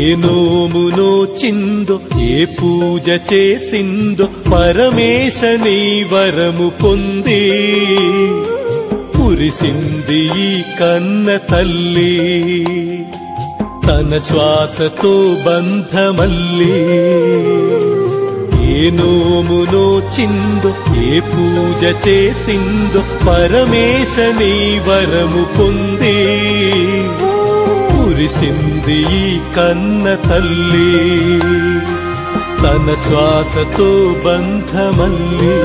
ఏ నోమునో చిందో ఏ పూజ చేసిందో పరమేశ నీ వరము పొంది మురిసింది ఈ కన్న తల్లి తన శ్వాసతో బంధమల్లి ఏ నోమునో చిందో ఏ పూజ చేసిందో పరమేశ నీ వరము పొంది మురిసింది ఈ కన్న తల్లి తన శ్వాసతో బంధమల్లి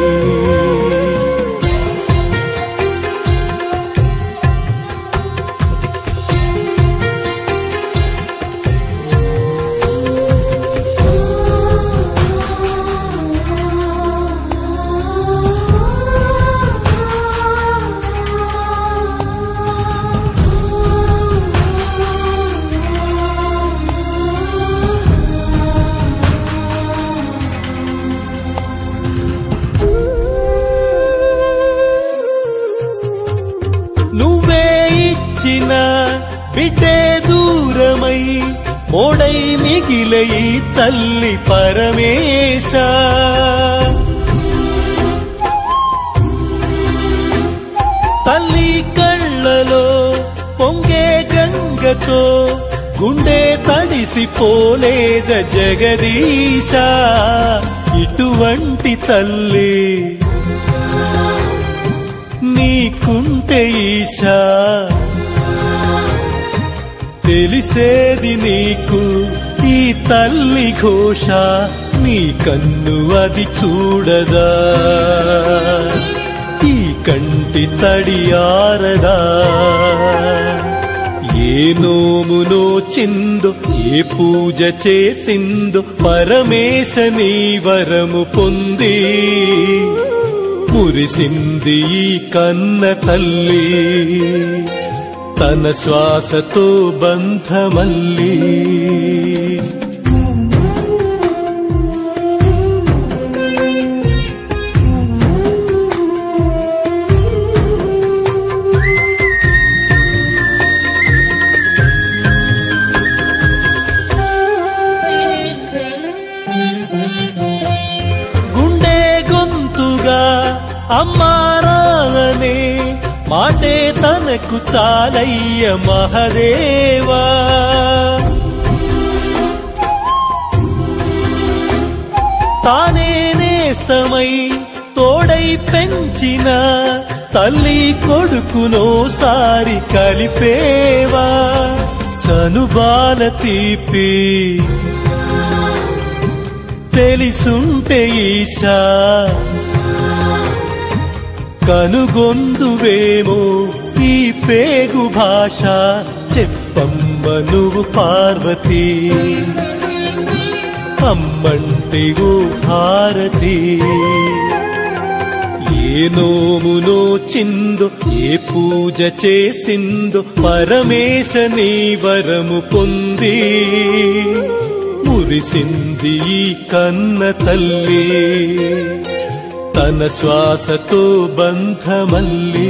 బిడ్డే దూరమై మోడై మిగిలై తల్లి పరమేశ తల్లి కళ్ళలో పొంగే గంగతో గుండె తడిసిపోలేద జగదీశ ఇటువంటి తల్లి నీకుంటే ఈశా తెలిసేది నీకు ఈ తల్లి ఘోష నీ కన్ను అది చూడదా ఈ కంటి తడియారదా ఏ నోమునో చిందో ఏ పూజ చేసిందో పరమేశ నీ వరము పొంది మురిసింది ఈ కన్న తల్లి తన శ్వాసతో బంధమల్లి గుండె గొంతుగా అమ్మారాలనే మాటే తనకు చాలయ్య మహదేవా తానే నేస్తమై తోడై పెంచిన తల్లి కొడుకునోసారి కలిపేవా చనుబాల తీపి తెలిసుంటే ఈశా కనుగొందువేమో ఈ పేగు భాష చెప్పమ్మ నువ్వు పార్వతి అమ్మంటే ఓ భారతి ఏ నోమునో చిందో ఏ పూజ చేసిందో పరమేశ నీ వరము పొంది మురిసింది ఈ కన్న తల్లి తన శ్వాసతో బంధమల్లి